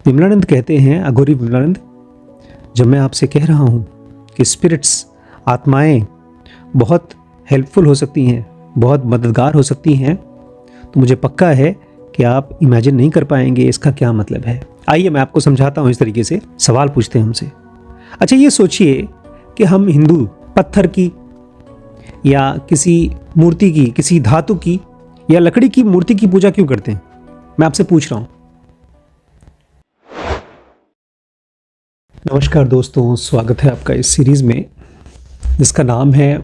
विमलानंद कहते हैं, अघोरी विमलानंद, जब मैं आपसे कह रहा हूँ कि स्पिरिट्स, आत्माएं बहुत हेल्पफुल हो सकती हैं, बहुत मददगार हो सकती हैं, तो मुझे पक्का है कि आप इमेजिन नहीं कर पाएंगे इसका क्या मतलब है। आइए मैं आपको समझाता हूँ। इस तरीके से सवाल पूछते हैं हमसे। अच्छा, ये सोचिए कि हम हिंदू पत्थर की या किसी मूर्ति की, किसी धातु की या लकड़ी की मूर्ति की पूजा क्यों करते हैं? मैं आपसे पूछ रहा हूं। नमस्कार दोस्तों, स्वागत है आपका इस सीरीज में जिसका नाम है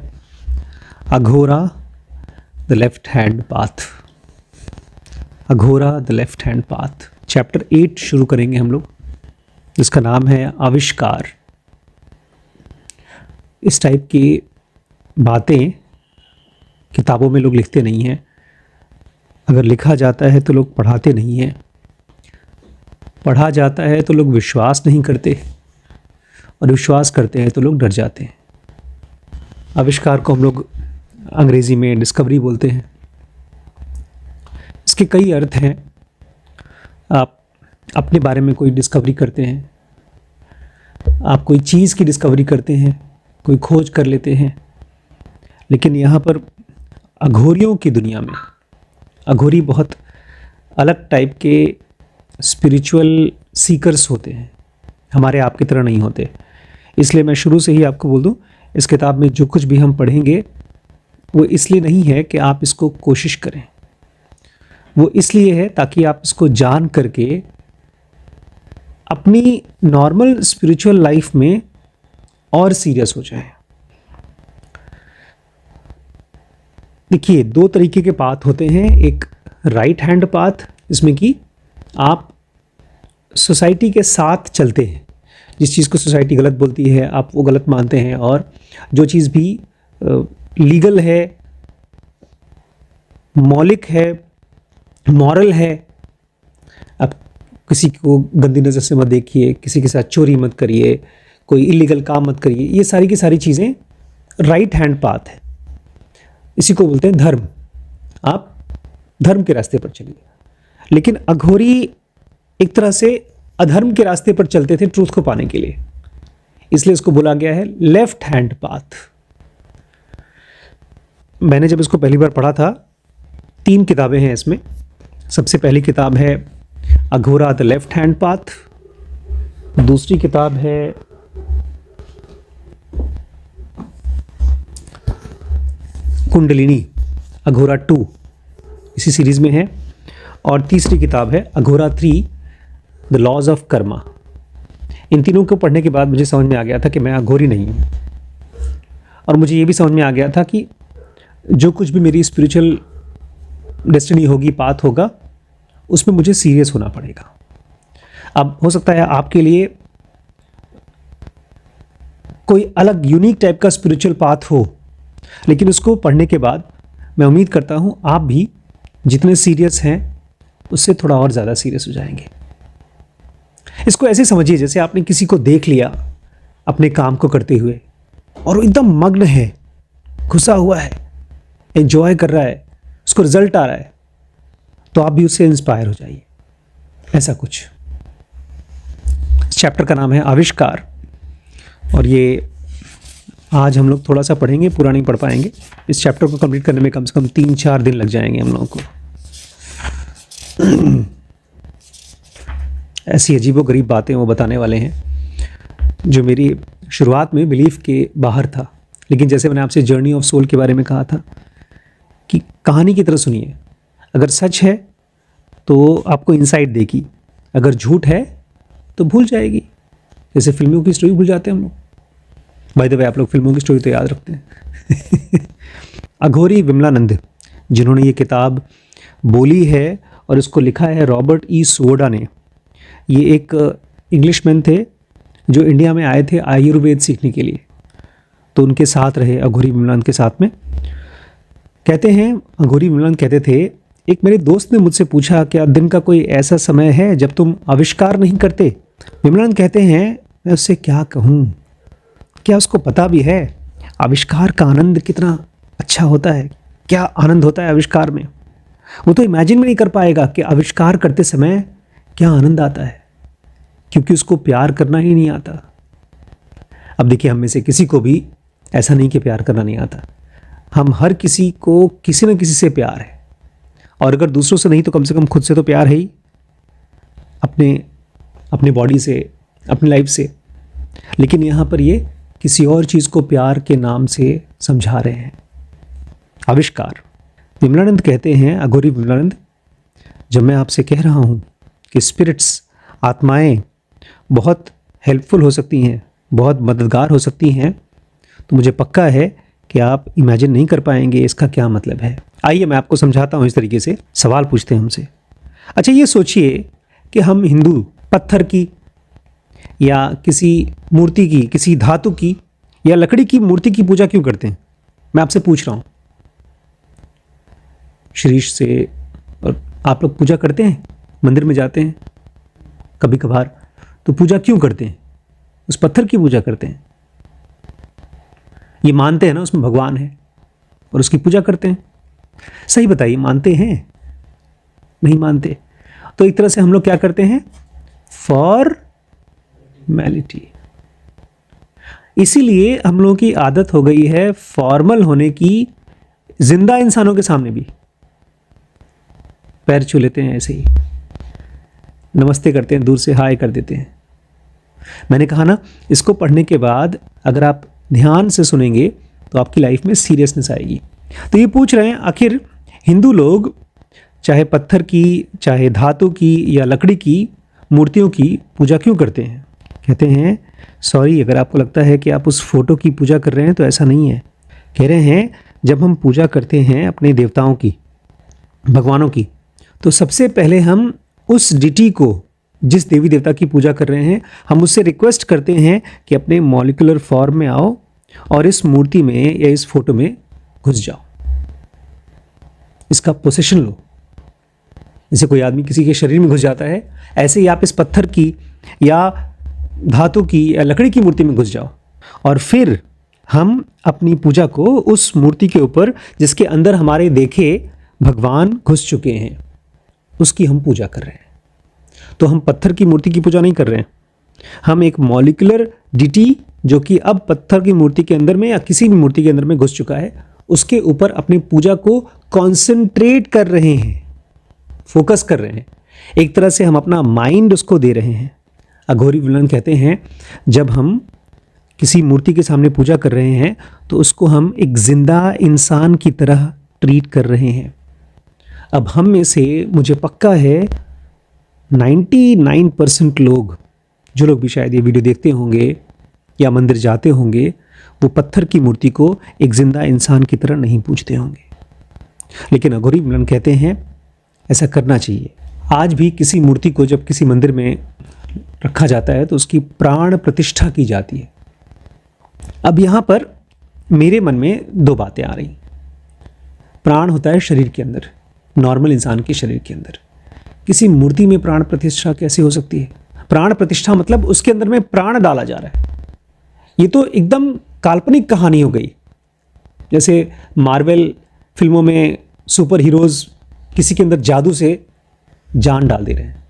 Aghora the left hand path. Aghora the left hand path, chapter 8 शुरू करेंगे हम लोग, जिसका नाम है आविष्कार। इस टाइप की बातें किताबों में लोग लिखते नहीं हैं। अगर लिखा जाता है तो लोग पढ़ाते नहीं हैं। पढ़ा जाता है तो लोग विश्वास नहीं करते, और विश्वास करते हैं तो लोग डर जाते हैं। आविष्कार को हम लोग अंग्रेजी में डिस्कवरी बोलते हैं। इसके कई अर्थ हैं। आप अपने बारे में कोई डिस्कवरी करते हैं, आप कोई चीज़ की डिस्कवरी करते हैं, कोई खोज कर लेते हैं। लेकिन यहाँ पर अघोरियों की दुनिया में, अघोरी बहुत अलग टाइप के स्पिरिचुअल सीकर्स होते हैं, हमारे आपकी तरह नहीं होते। इसलिए मैं शुरू से ही आपको बोल दूं, इस किताब में जो कुछ भी हम पढ़ेंगे वो इसलिए नहीं है कि आप इसको कोशिश करें, वो इसलिए है ताकि आप इसको जान करके अपनी नॉर्मल स्पिरिचुअल लाइफ में और सीरियस हो जाए। देखिए, दो तरीके के पाथ होते हैं। एक राइट हैंड पाथ, जिसमें कि आप सोसाइटी के साथ चलते हैं। जिस चीज़ को सोसाइटी गलत बोलती है आप वो गलत मानते हैं, और जो चीज़ भी लीगल है, मौलिक है, मॉरल है, आप किसी को गंदी नज़र से मत देखिए, किसी के साथ चोरी मत करिए, कोई इलीगल काम मत करिए, ये सारी की सारी चीज़ें राइट हैंड पाथ है। इसी को बोलते हैं धर्म। आप धर्म के रास्ते पर चलिए। लेकिन अघोरी एक तरह से अधर्म के रास्ते पर चलते थे ट्रूथ को पाने के लिए, इसलिए इसको बोला गया है लेफ्ट हैंड पाथ। मैंने जब इसको पहली बार पढ़ा था, 3 किताबें हैं इसमें। सबसे पहली किताब है Aghora the left hand path, दूसरी किताब है कुंडलिनी अघोरा 2, इसी सीरीज में है, और तीसरी किताब है Aghora 3 the laws of karma. इन तीनों को पढ़ने के बाद मुझे समझ में आ गया था कि मैं अघोरी नहीं हूँ, और मुझे ये भी समझ में आ गया था कि जो कुछ भी मेरी स्पिरिचुअल डेस्टिनी होगी, पाथ होगा, उसमें मुझे सीरियस होना पड़ेगा। अब हो सकता है आपके लिए कोई अलग यूनिक टाइप का स्पिरिचुअल पाथ हो, लेकिन उसको पढ़ने के बाद मैं उम्मीद करता हूँ आप भी जितने सीरियस हैं उससे थोड़ा और ज़्यादा सीरियस हो जाएंगे। इसको ऐसे समझिए जैसे आपने किसी को देख लिया अपने काम को करते हुए, और वो एकदम मग्न है, घुसा हुआ है, एंजॉय कर रहा है, उसको रिजल्ट आ रहा है, तो आप भी उससे इंस्पायर हो जाइए। ऐसा कुछ। इस चैप्टर का नाम है आविष्कार, और ये आज हम लोग थोड़ा सा पढ़ेंगे, पूरा नहीं पढ़ पाएंगे। इस चैप्टर को कंप्लीट करने में कम से कम 3-4 दिन लग जाएंगे हम लोगों को। ऐसी अजीबोगरीब बातें वो बताने वाले हैं जो मेरी शुरुआत में बिलीफ के बाहर था। लेकिन जैसे मैंने आपसे जर्नी ऑफ सोल के बारे में कहा था कि कहानी की तरह सुनिए, अगर सच है तो आपको इंसाइट देगी, अगर झूठ है तो भूल जाएगी। जैसे फिल्मों की स्टोरी भूल जाते हैं हम लोग। बाय द वे, आप लोग फिल्मों की स्टोरी तो याद रखते हैं। अघोरी विमलानंद, जिन्होंने ये किताब बोली है और इसको लिखा है रॉबर्ट ई सोवोडा ने। ये एक इंग्लिशमैन थे जो इंडिया में आए थे आयुर्वेद सीखने के लिए, तो उनके साथ रहे अघोरी विमलानंद के साथ में। कहते हैं, अघोरी विमलानंद कहते थे, एक मेरे दोस्त ने मुझसे पूछा, क्या दिन का कोई ऐसा समय है जब तुम आविष्कार नहीं करते? विमलानंद कहते हैं, मैं उससे क्या कहूँ, क्या उसको पता भी है आविष्कार का आनंद कितना अच्छा होता है, क्या आनंद होता है आविष्कार में। वो तो इमेजिन भी नहीं कर पाएगा कि आविष्कार करते समय क्या आनंद आता है, क्योंकि उसको प्यार करना ही नहीं आता। अब देखिए, हम में से किसी को भी ऐसा नहीं कि प्यार करना नहीं आता। हम हर किसी को किसी न किसी से प्यार है, और अगर दूसरों से नहीं तो कम से कम खुद से तो प्यार है ही, अपने बॉडी से, अपनी लाइफ से। लेकिन यहाँ पर ये किसी और चीज़ को प्यार के नाम से समझा रहे हैं। आविष्कार। विमलानंद कहते हैं, अघोरी विमलानंद, जब मैं आपसे कह रहा हूँ कि स्पिरिट्स, आत्माएं बहुत हेल्पफुल हो सकती हैं, बहुत मददगार हो सकती हैं, तो मुझे पक्का है कि आप इमेजिन नहीं कर पाएंगे इसका क्या मतलब है। आइए मैं आपको समझाता हूँ। इस तरीके से सवाल पूछते हैं हमसे। अच्छा, ये सोचिए कि हम हिंदू पत्थर की या किसी मूर्ति की, किसी धातु की या लकड़ी की मूर्ति की पूजा क्यों करते हैं? मैं आपसे पूछ रहा हूँ। शीरीष से, और आप लोग पूजा करते हैं, मंदिर में जाते हैं कभी कभार, तो पूजा क्यों करते हैं? उस पत्थर की पूजा करते हैं। ये मानते हैं ना उसमें भगवान है, और उसकी पूजा करते हैं। सही बताइए, मानते हैं? नहीं मानते। तो एक तरह से हम लोग क्या करते हैं? फॉर्मेलिटी। इसीलिए हम लोगों की आदत हो गई है फॉर्मल होने की, जिंदा इंसानों के सामने भी। पैर छू लेते हैं, ऐसे ही नमस्ते करते हैं, दूर से हाय कर देते हैं। मैंने कहा ना, इसको पढ़ने के बाद अगर आप ध्यान से सुनेंगे तो आपकी लाइफ में सीरियसनेस आएगी। तो ये पूछ रहे हैं, आखिर हिंदू लोग चाहे पत्थर की, चाहे धातु की या लकड़ी की मूर्तियों की पूजा क्यों करते हैं? कहते हैं, सॉरी, अगर आपको लगता है कि आप उस फोटो की पूजा कर रहे हैं तो ऐसा नहीं है। कह रहे हैं, जब हम पूजा करते हैं अपने देवताओं की, भगवानों की, तो सबसे पहले हम उस डिटी को, जिस देवी देवता की पूजा कर रहे हैं, हम उससे रिक्वेस्ट करते हैं कि अपने मॉलिक्यूलर फॉर्म में आओ और इस मूर्ति में या इस फोटो में घुस जाओ, इसका पोसेशन लो। जैसे कोई आदमी किसी के शरीर में घुस जाता है, ऐसे ही आप इस पत्थर की या धातु की या लकड़ी की मूर्ति में घुस जाओ, और फिर हम अपनी पूजा को उस मूर्ति के ऊपर, जिसके अंदर हमारे देखे भगवान घुस चुके हैं, उसकी हम पूजा कर रहे हैं। तो हम पत्थर की मूर्ति की पूजा नहीं कर रहे हैं, हम एक मॉलिक्यूलर डिटी जो कि अब पत्थर की मूर्ति के अंदर में या किसी भी मूर्ति के अंदर में घुस चुका है, उसके ऊपर अपनी पूजा को कॉन्सेंट्रेट कर रहे हैं, फोकस कर रहे हैं। एक तरह से हम अपना माइंड उसको दे रहे हैं। अघोरी विमलानंद कहते हैं, जब हम किसी मूर्ति के सामने पूजा कर रहे हैं तो उसको हम एक जिंदा इंसान की तरह ट्रीट कर रहे हैं। अब हम में से, मुझे पक्का है, 99% लोग, जो लोग भी शायद ये वीडियो देखते होंगे या मंदिर जाते होंगे, वो पत्थर की मूर्ति को एक जिंदा इंसान की तरह नहीं पूजते होंगे। लेकिन अघोरी विमलानंद कहते हैं, ऐसा करना चाहिए। आज भी किसी मूर्ति को जब किसी मंदिर में रखा जाता है तो उसकी प्राण प्रतिष्ठा की जाती है। अब यहाँ पर मेरे मन में दो बातें आ रही। प्राण होता है शरीर के अंदर, नॉर्मल इंसान के शरीर के अंदर। किसी मूर्ति में प्राण प्रतिष्ठा कैसे हो सकती है? प्राण प्रतिष्ठा मतलब उसके अंदर में प्राण डाला जा रहा है। ये तो एकदम काल्पनिक कहानी हो गई। जैसे मार्वल फिल्मों में सुपर हीरोज किसी के अंदर जादू से जान डाल दे रहे हैं।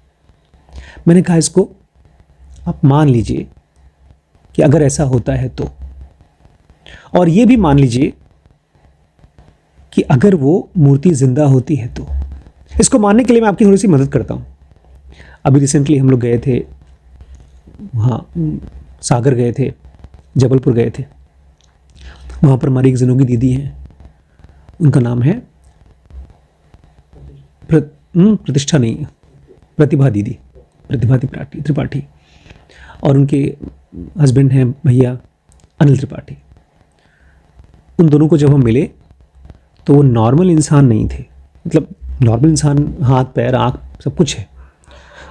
मैंने कहा, इसको आप मान लीजिए कि अगर ऐसा होता है तो, और ये भी मान लीजिए कि अगर वो मूर्ति जिंदा होती है तो। इसको मानने के लिए मैं आपकी थोड़ी सी मदद करता हूँ। अभी रिसेंटली हम लोग गए थे, वहाँ सागर गए थे, जबलपुर गए थे। वहाँ पर हमारी एक जनोगी दीदी हैं, उनका नाम है प्रतिष्ठा नहीं, प्रतिभा दीदी, प्रतिभा त्रिपाठी, और उनके हस्बैंड हैं भैया अनिल त्रिपाठी। उन दोनों को जब हम मिले तो वो नॉर्मल इंसान नहीं थे। मतलब नॉर्मल इंसान, हाथ पैर आँख सब कुछ है,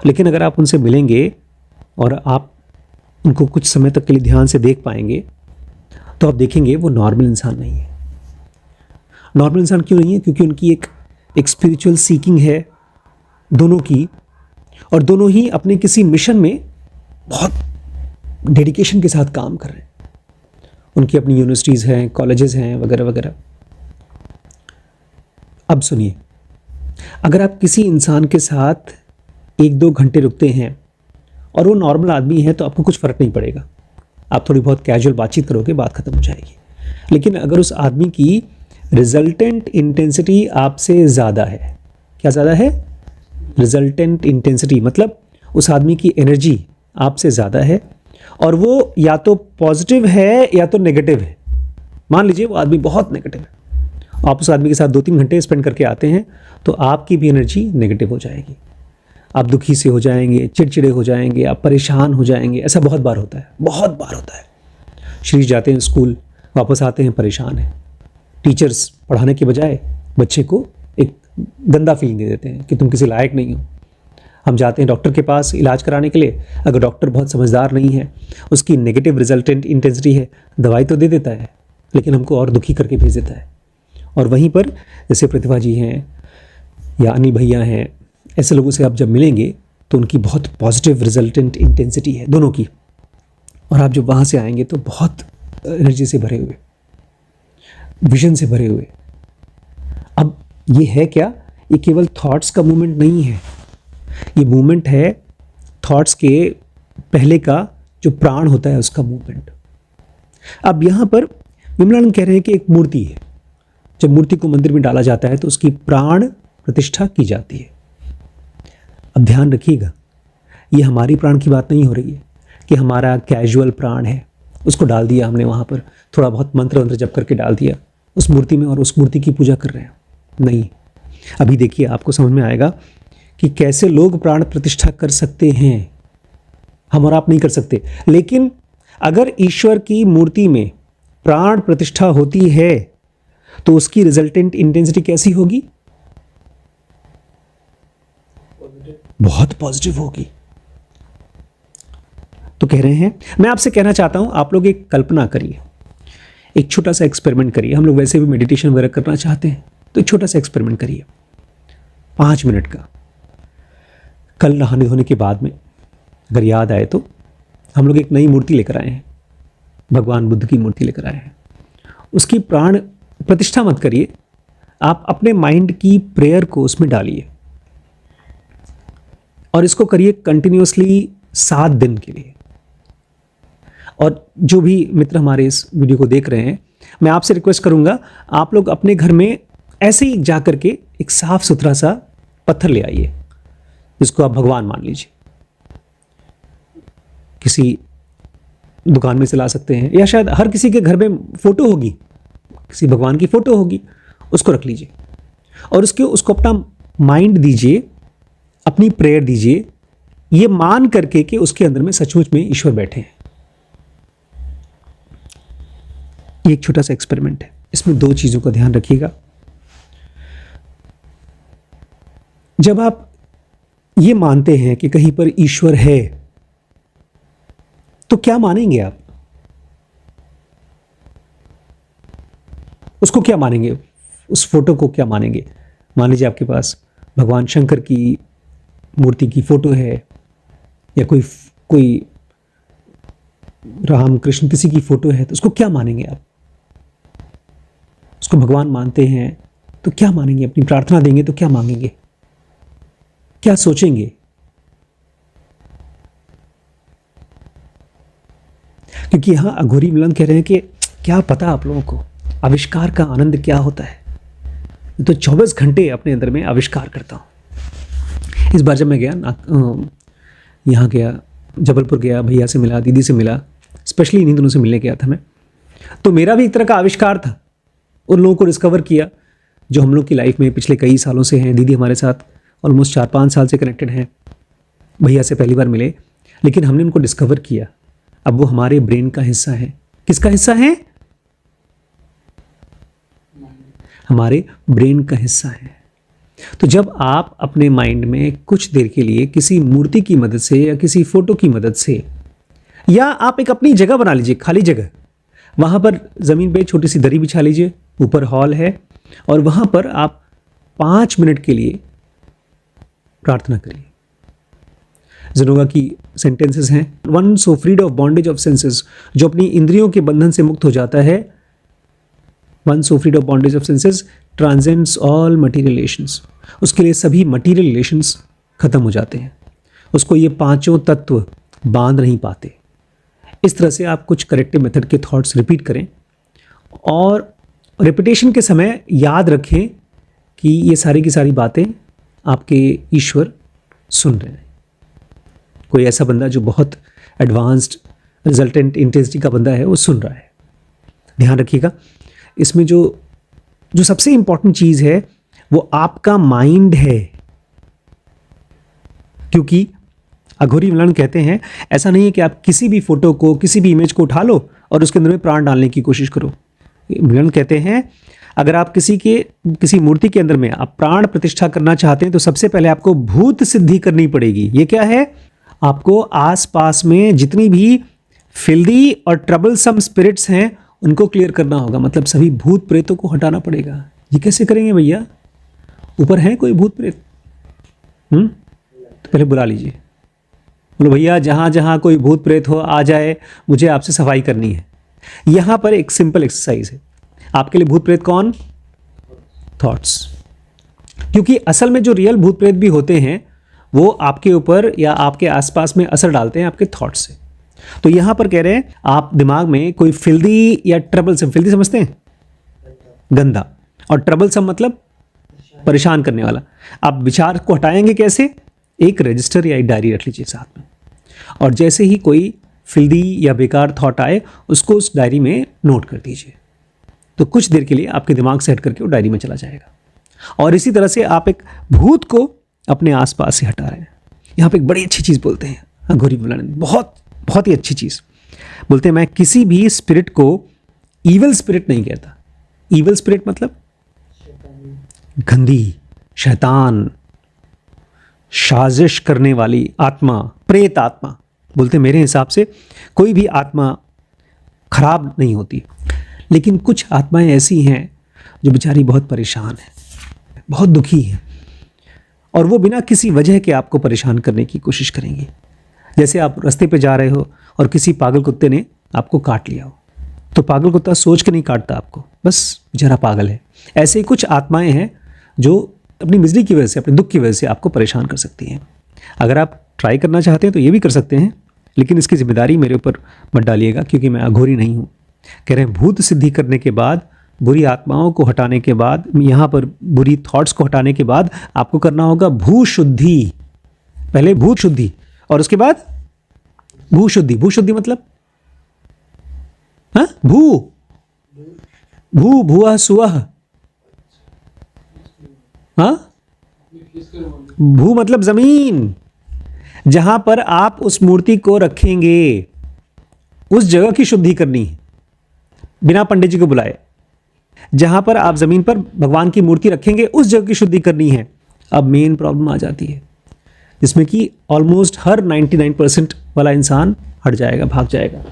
लेकिन अगर आप उनसे मिलेंगे और आप उनको कुछ समय तक के लिए ध्यान से देख पाएंगे तो आप देखेंगे वो नॉर्मल इंसान नहीं है। नॉर्मल इंसान क्यों नहीं है? क्योंकि उनकी एक स्पिरिचुअल सीकिंग है दोनों की, और दोनों ही अपने किसी मिशन में बहुत डेडिकेशन के साथ काम कर रहे हैं। उनकी अपनी यूनिवर्सिटीज़ हैं, कॉलेजेस हैं, वगैरह वगैरह। अब सुनिए, अगर आप किसी इंसान के साथ 1-2 घंटे रुकते हैं और वो नॉर्मल आदमी है तो आपको कुछ फ़र्क नहीं पड़ेगा, आप थोड़ी बहुत कैजुअल बातचीत करोगे, बात खत्म हो जाएगी। लेकिन अगर उस आदमी की रिजल्टेंट इंटेंसिटी आपसे ज़्यादा है, क्या ज़्यादा है? रिजल्टेंट इंटेंसिटी मतलब उस आदमी की एनर्जी आपसे ज़्यादा है और वो या तो पॉजिटिव है या तो नेगेटिव है। मान लीजिए वो आदमी बहुत नेगेटिव है, आप उस आदमी के साथ 2-3 घंटे स्पेंड करके आते हैं तो आपकी भी एनर्जी नेगेटिव हो जाएगी, आप दुखी से हो जाएंगे, चिड़चिड़े हो जाएंगे, आप परेशान हो जाएंगे। ऐसा बहुत बार होता है, बहुत बार होता है। शरीर जाते हैं स्कूल, वापस आते हैं परेशान हैं। टीचर्स पढ़ाने के बजाय बच्चे को एक गंदा फीलिंग दे देते हैं कि तुम किसी लायक नहीं हो। हम जाते हैं डॉक्टर के पास इलाज कराने के लिए, अगर डॉक्टर बहुत समझदार नहीं है, उसकी नेगेटिव रिजल्टेंट इंटेंसिटी है, दवाई तो दे देता है लेकिन हमको और दुखी करके भेज देता है। और वहीं पर जैसे प्रतिभा जी हैं या अनिल भैया हैं, ऐसे लोगों से आप जब मिलेंगे तो उनकी बहुत पॉजिटिव रिजल्टेंट इंटेंसिटी है दोनों की, और आप जब वहाँ से आएंगे तो बहुत एनर्जी से भरे हुए, विजन से भरे हुए। अब ये है क्या? ये केवल थॉट्स का मूवमेंट नहीं है, ये मूवमेंट है थॉट्स के पहले का जो प्राण होता है उसका मूवमेंट। अब यहाँ पर विमलानंद कह रहे हैं कि एक मूर्ति है, जब मूर्ति को मंदिर में डाला जाता है तो उसकी प्राण प्रतिष्ठा की जाती है। अब ध्यान रखिएगा, ये हमारी प्राण की बात नहीं हो रही है कि हमारा कैजुअल प्राण है, उसको डाल दिया हमने वहाँ पर, थोड़ा बहुत मंत्र वंत्र जप करके डाल दिया उस मूर्ति में और उस मूर्ति की पूजा कर रहे हैं। नहीं, अभी देखिए आपको समझ में आएगा कि कैसे लोग प्राण प्रतिष्ठा कर सकते हैं, हम और आप नहीं कर सकते। लेकिन अगर ईश्वर की मूर्ति में प्राण प्रतिष्ठा होती है तो उसकी रिजल्टेंट इंटेंसिटी कैसी होगी? बहुत पॉजिटिव होगी। तो कह रहे हैं, मैं आपसे कहना चाहता हूं, आप लोग एक कल्पना करिए, एक छोटा सा एक्सपेरिमेंट करिए। हम लोग वैसे भी मेडिटेशन वगैरह करना चाहते हैं तो एक छोटा सा एक्सपेरिमेंट करिए 5 मिनट का। कल नहाने धोने के बाद में अगर याद आए तो हम लोग एक नई मूर्ति लेकर आए हैं, भगवान बुद्ध की मूर्ति लेकर आए हैं। उसकी प्राण प्रतिष्ठा मत करिए, आप अपने माइंड की प्रेयर को उसमें डालिए और इसको करिए कंटिन्यूअसली 7 दिन के लिए। और जो भी मित्र हमारे इस वीडियो को देख रहे हैं, मैं आपसे रिक्वेस्ट करूंगा, आप लोग अपने घर में ऐसे ही जा करके एक साफ सुथरा सा पत्थर ले आइए जिसको आप भगवान मान लीजिए। किसी दुकान में से ला सकते हैं या शायद हर किसी के घर में फोटो होगी, किसी भगवान की फोटो होगी, उसको रख लीजिए और उसको अपना माइंड दीजिए, अपनी प्रेयर दीजिए, ये मान करके कि उसके अंदर में सचमुच में ईश्वर बैठे हैं। ये एक छोटा सा एक्सपेरिमेंट है, इसमें 2 चीजों का ध्यान रखिएगा। जब आप ये मानते हैं कि कहीं पर ईश्वर है तो क्या मानेंगे आप? उसको क्या मानेंगे? उस फोटो को क्या मानेंगे? मान लीजिए आपके पास भगवान शंकर की मूर्ति की फोटो है या कोई राम कृष्ण किसी की फोटो है, तो उसको क्या मानेंगे आप? उसको भगवान मानते हैं तो क्या मानेंगे? अपनी प्रार्थना देंगे तो क्या मांगेंगे? क्या सोचेंगे? क्योंकि यहां अघोरी मिलन कह रहे हैं कि क्या पता आप लोगों को आविष्कार का आनंद क्या होता है। मैं तो 24 घंटे अपने अंदर में आविष्कार करता हूं। इस बार जब मैं गया यहाँ गया, जबलपुर गया, भैया से मिला, दीदी से मिला, स्पेशली इन्हीं दोनों से मिलने गया था मैं, तो मेरा भी एक तरह का आविष्कार था। उन लोगों को डिस्कवर किया जो हम लोग की लाइफ में पिछले कई सालों से हैं। दीदी हमारे साथ ऑलमोस्ट 4-5 साल से कनेक्टेड हैं। भैया से पहली बार मिले, लेकिन हमने उनको डिस्कवर किया। अब वो हमारे ब्रेन का हिस्सा है। किसका हिस्सा है? हमारे ब्रेन का हिस्सा है। तो जब आप अपने माइंड में कुछ देर के लिए किसी मूर्ति की मदद से या किसी फोटो की मदद से, या आप एक अपनी जगह बना लीजिए, खाली जगह, वहां पर जमीन पे छोटी सी दरी बिछा लीजिए, ऊपर हॉल है और वहां पर आप 5 मिनट के लिए प्रार्थना करिए। जिनोगा की सेंटेंसेस हैं, one so freed of bondage of senses, जो अपनी इंद्रियों के बंधन से मुक्त हो जाता है, one so freed of bondage of senses transcends all material relations, उसके लिए सभी मटीरियल रिलेशंस खत्म हो जाते हैं। उसको ये 5 तत्व बांध नहीं पाते। इस तरह से आप कुछ करेक्टिव मेथड के थॉट्स रिपीट करें और रिपीटेशन के समय याद रखें कि ये सारी की सारी बातें आपके ईश्वर सुन रहे हैं। कोई ऐसा बंदा जो बहुत एडवांस्ड रिजल्टेंट इंटेंसिटी का बंदा है वो सुन रहा है। ध्यान रखिएगा, इसमें जो सबसे इंपॉर्टेंट चीज़ है वो आपका माइंड है। क्योंकि अघोरी मिलन कहते हैं ऐसा नहीं है कि आप किसी भी फोटो को, किसी भी इमेज को उठा लो और उसके अंदर में प्राण डालने की कोशिश करो। मिलन कहते हैं अगर आप किसी मूर्ति के अंदर में आप प्राण प्रतिष्ठा करना चाहते हैं तो सबसे पहले आपको भूत सिद्धि करनी पड़ेगी। ये क्या है? आपको आसपास में जितनी भी फिल्दी और ट्रबलसम स्पिरिट्स हैं उनको क्लियर करना होगा, मतलब सभी भूत प्रेतों को हटाना पड़ेगा। ये कैसे करेंगे भैया? ऊपर है कोई भूत प्रेत? तो पहले बुला लीजिए, बोलो भैया जहाँ जहाँ कोई भूत प्रेत हो आ जाए, मुझे आपसे सफाई करनी है। यहाँ पर एक सिंपल एक्सरसाइज है आपके लिए। भूत प्रेत कौन? थॉट्स। क्योंकि असल में जो रियल भूत प्रेत भी होते हैं वो आपके ऊपर या आपके आसपास में असर डालते हैं आपके थॉट्स से। तो यहाँ पर कह रहे हैं आप दिमाग में कोई फिल्दी या ट्रबलसम, फिल्दी समझते हैं? गंदा, और ट्रबलसम मतलब परेशान करने वाला। आप विचार को हटाएंगे कैसे? एक रजिस्टर या एक डायरी रख लीजिए साथ में, और जैसे ही कोई फिल्दी या बेकार थॉट आए उसको उस डायरी में नोट कर दीजिए। तो कुछ देर के लिए आपके दिमाग से हट करके वो डायरी में चला जाएगा। और इसी तरह से आप एक भूत को अपने आसपास से हटा रहे हैं। यहाँ पे एक बड़ी अच्छी चीज़ बोलते हैं अघोरी बुलानंद, बहुत ही अच्छी चीज़ बोलते हैं। मैं किसी भी स्पिरिट को ईवल स्पिरिट नहीं कहता। ईवल स्पिरिट मतलब गंदी, शैतान, साजिश करने वाली आत्मा, प्रेत आत्मा बोलते। मेरे हिसाब से कोई भी आत्मा खराब नहीं होती, लेकिन कुछ आत्माएं ऐसी हैं जो बेचारी बहुत परेशान है, बहुत दुखी है, और वो बिना किसी वजह के आपको परेशान करने की कोशिश करेंगी। जैसे आप रास्ते पे जा रहे हो और किसी पागल कुत्ते ने आपको काट लिया हो, तो पागल कुत्ता सोच के नहीं काटता आपको, बस बेचारा पागल है। ऐसे ही कुछ आत्माएं हैं जो अपनी मिजरी की वजह से, अपने दुख की वजह से आपको परेशान कर सकती हैं। अगर आप ट्राई करना चाहते हैं तो ये भी कर सकते हैं, लेकिन इसकी जिम्मेदारी मेरे ऊपर मत डालिएगा क्योंकि मैं अघोरी नहीं हूँ। कह रहे हैं भूत सिद्धि करने के बाद, बुरी आत्माओं को हटाने के बाद, यहाँ पर बुरी थॉट्स को हटाने के बाद आपको करना होगा भू शुद्धि। पहले भूत शुद्धि और उसके बाद भू शुद्धि। भू शुद्धि मतलब हाँ, भू भुआ सुअह। हाँ, भू मतलब जमीन, जहां पर आप उस मूर्ति को रखेंगे उस जगह की शुद्धि करनी है, बिना पंडित जी को बुलाए। जहां पर आप जमीन पर भगवान की मूर्ति रखेंगे उस जगह की शुद्धि करनी है। अब मेन प्रॉब्लम आ जाती है जिसमें कि ऑलमोस्ट हर 99% वाला इंसान हट जाएगा, भाग जाएगा।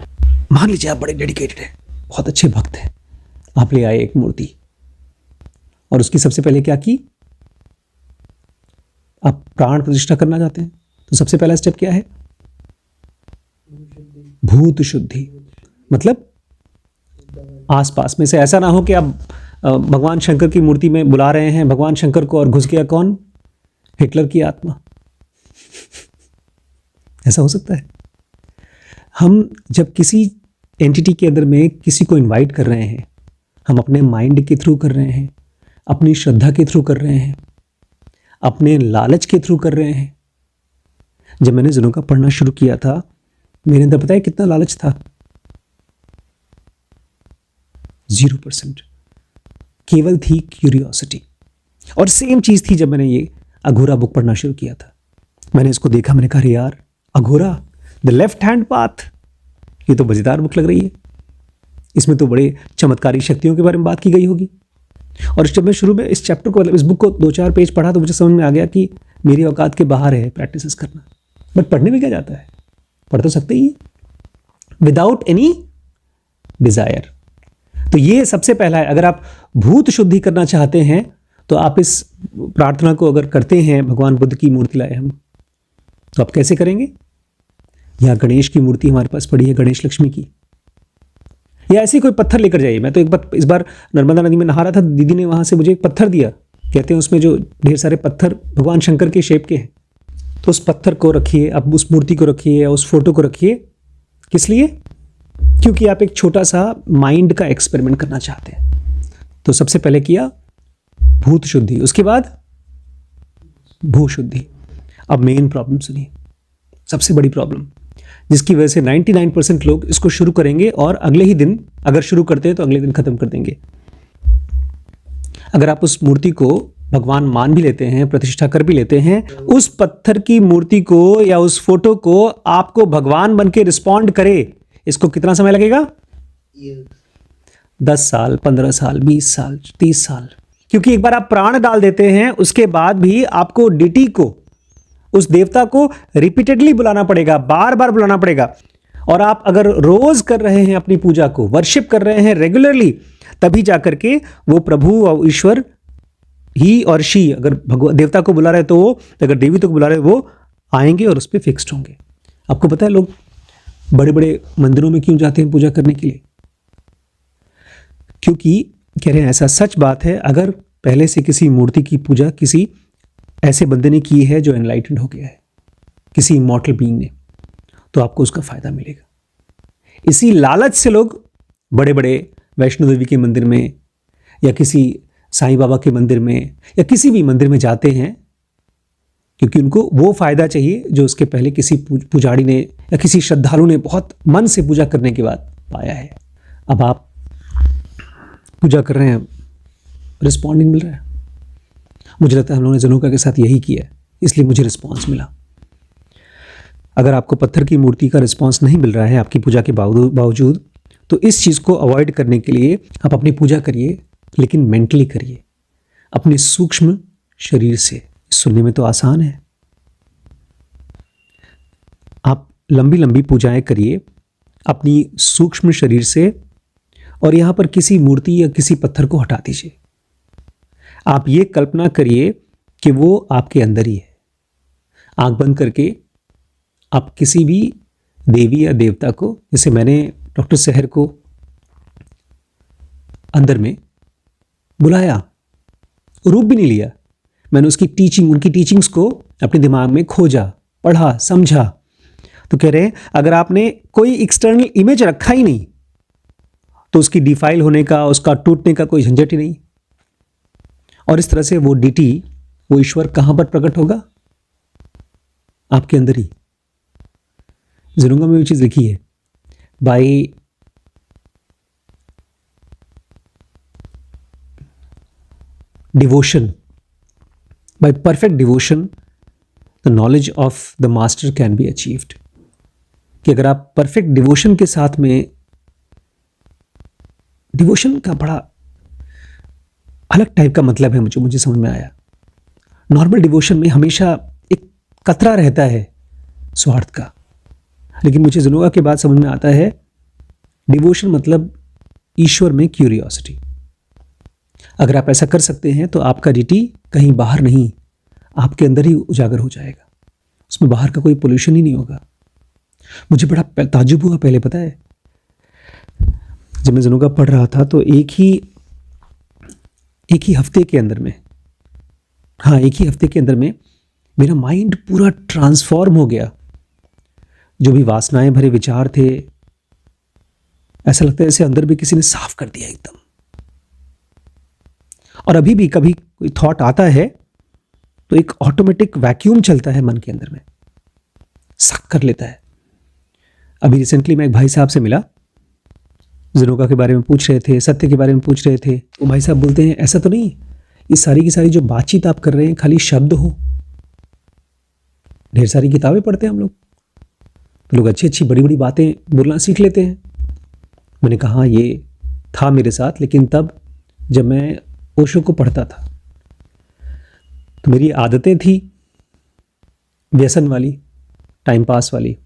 मान लीजिए आप बड़े डेडिकेटेड हैं, बहुत अच्छे भक्त हैं, आप ले आए एक मूर्ति और उसकी सबसे पहले क्या की? आप प्राण प्रतिष्ठा करना चाहते हैं, तो सबसे पहला स्टेप क्या है? भूत शुद्धि। मतलब आसपास में से ऐसा ना हो कि आप भगवान शंकर की मूर्ति में बुला रहे हैं भगवान शंकर को और घुस गया कौन? हिटलर की आत्मा। ऐसा हो सकता है? हम जब किसी एंटिटी के अंदर में किसी को इनवाइट कर रहे हैं, हम अपने माइंड के थ्रू कर रहे हैं, अपनी श्रद्धा के थ्रू कर रहे हैं, अपने लालच के थ्रू कर रहे हैं। जब मैंने जिनों का पढ़ना शुरू किया था, मेरे अंदर पता है कितना लालच था? 0%। केवल थी क्यूरियोसिटी। और सेम चीज थी जब मैंने ये अघोरा बुक पढ़ना शुरू किया था। मैंने इसको देखा, मैंने कहा यार Aghora the left hand path, ये तो मजेदार बुक लग रही है, इसमें तो बड़े चमत्कारी शक्तियों के बारे में बात की गई होगी। और जब मैं शुरू में इस चैप्टर को, मतलब इस बुक को 2-4 पेज पढ़ा तो मुझे समझ में आ गया कि मेरी औकात के बाहर है प्रैक्टिस करना। बट पढ़ने में क्या जाता है, पढ़ तो सकते ही विदाउट एनी डिजायर। तो ये सबसे पहला है। अगर आप भूत शुद्धि करना चाहते हैं तो आप इस प्रार्थना को अगर करते हैं, भगवान बुद्ध की मूर्ति लाए हम, तो आप कैसे करेंगे? यहाँ गणेश की मूर्ति हमारे पास पड़ी है, गणेश लक्ष्मी की, या ऐसे कोई पत्थर लेकर जाइए। मैं तो इस बार नर्मदा नदी में नहा रहा था, दीदी ने वहां से मुझे एक पत्थर दिया, कहते हैं उसमें जो ढेर सारे पत्थर भगवान शंकर के शेप के हैं। तो उस पत्थर को रखिए, अब उस मूर्ति को रखिए या उस फोटो को रखिए। किस लिए? क्योंकि आप एक छोटा सा माइंड का एक्सपेरिमेंट करना चाहते हैं। तो सबसे पहले किया भूत शुद्धि, उसके बाद भू शुद्धि। अब मेन प्रॉब्लम सुनिए, सबसे बड़ी प्रॉब्लम जिसकी वजह से 99% लोग इसको शुरू करेंगे और अगले ही दिन, अगर शुरू करते हैं तो अगले दिन खत्म कर देंगे। अगर आप उस मूर्ति को भगवान मान भी लेते हैं, प्रतिष्ठा कर भी लेते हैं, उस पत्थर की मूर्ति को या उस फोटो को आपको भगवान बन के रिस्पॉन्ड करे, इसको कितना समय लगेगा? 10 साल, 15 साल, 20 साल, 30 साल। क्योंकि एक बार आप प्राण डाल देते हैं, उसके बाद भी आपको डिटी को, उस देवता को रिपीटेडली बुलाना पड़ेगा, बार बार बुलाना पड़ेगा। और आप अगर रोज कर रहे हैं अपनी पूजा को, वर्शिप कर रहे हैं रेगुलरली, तभी जाकर के वो प्रभु और ईश्वर, ही और शी, अगर देवता को बुला रहे तो वो, अगर देवी तो को बुला रहे वो आएंगे और उस पर फिक्स्ड होंगे। आपको पता है लोग बड़े बड़े मंदिरों में क्यों जाते हैं पूजा करने के लिए? क्योंकि कह रहे हैं ऐसा सच बात है, अगर पहले से किसी मूर्ति की पूजा किसी ऐसे बंदे ने की है जो एनलाइटेंड हो गया है, किसी इमॉर्टल बीइंग ने, तो आपको उसका फायदा मिलेगा। इसी लालच से लोग बड़े बड़े वैष्णो देवी के मंदिर में या किसी साईं बाबा के मंदिर में या किसी भी मंदिर में जाते हैं, क्योंकि उनको वो फायदा चाहिए जो उसके पहले किसी पुजारी ने या किसी श्रद्धालु ने बहुत मन से पूजा करने के बाद पाया है। अब आप पूजा कर रहे हैं, रिस्पॉन्डिंग मिल रहा है। मुझे लगता है हम लोगों ने जनोका के साथ यही किया है, इसलिए मुझे रिस्पॉन्स मिला। अगर आपको पत्थर की मूर्ति का रिस्पॉन्स नहीं मिल रहा है आपकी पूजा के बावजूद, तो इस चीज़ को अवॉइड करने के लिए आप अपनी पूजा करिए, लेकिन मेंटली करिए, अपने सूक्ष्म शरीर से। सुनने में तो आसान है। आप लंबी लंबी पूजाएं करिए अपनी सूक्ष्म शरीर से, और यहां पर किसी मूर्ति या किसी पत्थर को हटा दीजिए। आप ये कल्पना करिए कि वो आपके अंदर ही है। आंख बंद करके आप किसी भी देवी या देवता को, जैसे मैंने डॉक्टर सहर को अंदर में बुलाया, रूप भी नहीं लिया, मैंने उसकी टीचिंग, उनकी टीचिंग्स को अपने दिमाग में खोजा, पढ़ा, समझा। तो कह रहे हैं अगर आपने कोई एक्सटर्नल इमेज रखा ही नहीं तो उसकी डिफाइल होने का, उसका टूटने का कोई झंझट ही नहीं। और इस तरह से वो डीटी, वो ईश्वर कहां पर प्रकट होगा? आपके अंदर ही। ज़रूंगा में वो चीज लिखी है, by devotion, bye perfect devotion the knowledge of the master can be achieved. कि अगर आप परफेक्ट डिवोशन के साथ में, डिवोशन का बड़ा अलग टाइप का मतलब है मुझे समझ में आया। नॉर्मल डिवोशन में हमेशा एक कतरा रहता है स्वार्थ का, लेकिन मुझे जनोगा के बाद समझ में आता है डिवोशन मतलब ईश्वर में क्यूरियोसिटी। अगर आप ऐसा कर सकते हैं तो आपका डीटी कहीं बाहर नहीं, आपके अंदर ही उजागर हो जाएगा। उसमें बाहर का कोई पोल्यूशन ही नहीं होगा। मुझे बड़ा ताज्जुब हुआ पहले, पता है, जब मैं जनोगा पढ़ रहा था तो एक ही हफ्ते के अंदर में, हाँ एक ही हफ्ते के अंदर में मेरा माइंड पूरा ट्रांसफॉर्म हो गया। जो भी वासनाएं भरे विचार थे, ऐसा लगता है जैसे अंदर भी किसी ने साफ कर दिया एकदम। और अभी भी कभी कोई थॉट आता है तो एक ऑटोमेटिक वैक्यूम चलता है मन के अंदर में, सक कर लेता है। अभी रिसेंटली मैं एक भाई साहब से मिला, जनोका के बारे में पूछ रहे थे, सत्य के बारे में पूछ रहे थे। वो भाई साहब बोलते हैं ऐसा तो नहीं ये सारी की सारी जो बातचीत आप कर रहे हैं खाली शब्द हो। ढेर सारी किताबें पढ़ते हैं हम लोग, तो लोग अच्छी अच्छी बड़ी बड़ी बातें बोलना सीख लेते हैं। मैंने कहा ये था मेरे साथ, लेकिन तब जब मैं ओशो को पढ़ता था तो मेरी आदतें थी व्यसन वाली, टाइम पास वाली,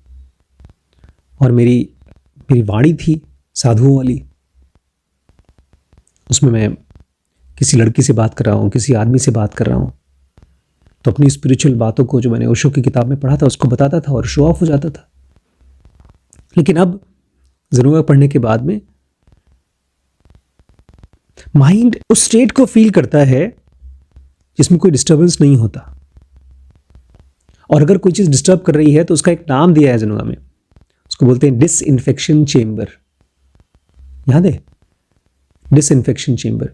और मेरी वाणी थी साधुओं वाली। उसमें मैं किसी लड़की से बात कर रहा हूँ, किसी आदमी से बात कर रहा हूँ, तो अपनी स्पिरिचुअल बातों को जो मैंने ओशो की किताब में पढ़ा था उसको बताता था और शो ऑफ हो जाता था। लेकिन अब जनोगा पढ़ने के बाद में माइंड उस स्टेट को फील करता है जिसमें कोई डिस्टर्बेंस नहीं होता, और अगर कोई चीज़ डिस्टर्ब कर रही है तो उसका एक नाम दिया है जनुआ में, उसको बोलते हैं डिसइंफेक्शन चेम्बर। याद है? Disinfection chamber.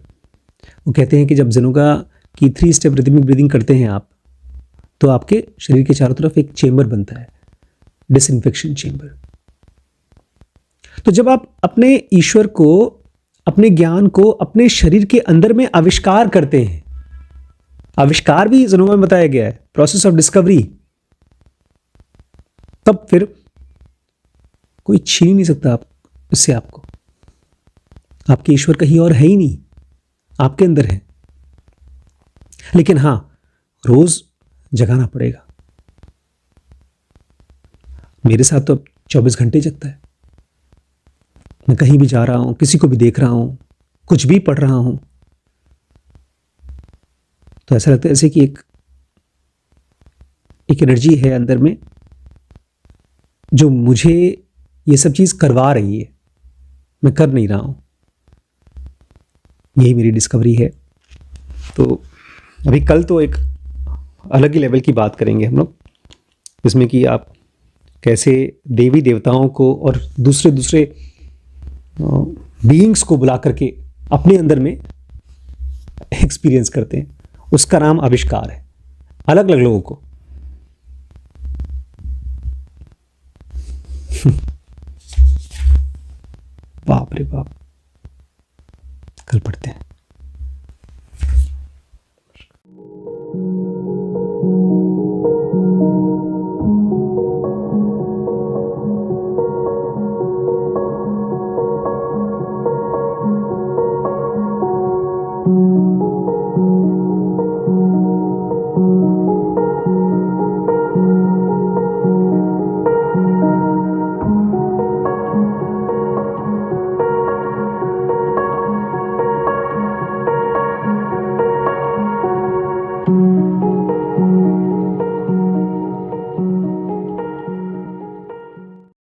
वो कहते हैं कि जब जनुआ की 3 स्टेप रिदमिक ब्रीदिंग करते हैं आप, तो आपके शरीर के चारों तरफ एक चेम्बर बनता है, डिसइंफेक्शन चेम्बर। तो जब आप अपने ईश्वर को, अपने ज्ञान को अपने शरीर के अंदर में आविष्कार करते हैं, आविष्कार भी जनुआ में बताया गया है, प्रोसेस ऑफ डिस्कवरी, तब फिर कोई छीन नहीं सकता आप इससे आपको। आपके ईश्वर कहीं और है ही नहीं, आपके अंदर है। लेकिन हां, रोज जगाना पड़ेगा। मेरे साथ तो अब 24 घंटे जगता है। मैं कहीं भी जा रहा हूं, किसी को भी देख रहा हूं, कुछ भी पढ़ रहा हूं, तो ऐसा लगता है जैसे कि एक एनर्जी है अंदर में जो मुझे ये सब चीज करवा रही है, मैं कर नहीं रहा हूं। यही मेरी डिस्कवरी है। तो अभी कल तो एक अलग ही लेवल की बात करेंगे हम लोग, जिसमें कि आप कैसे देवी देवताओं को और दूसरे दूसरे बीइंग्स को बुला करके अपने अंदर में एक्सपीरियंस करते हैं। उसका नाम आविष्कार है, अलग अलग लोगों को। बाप रे बाप, कल पढ़ते हैं।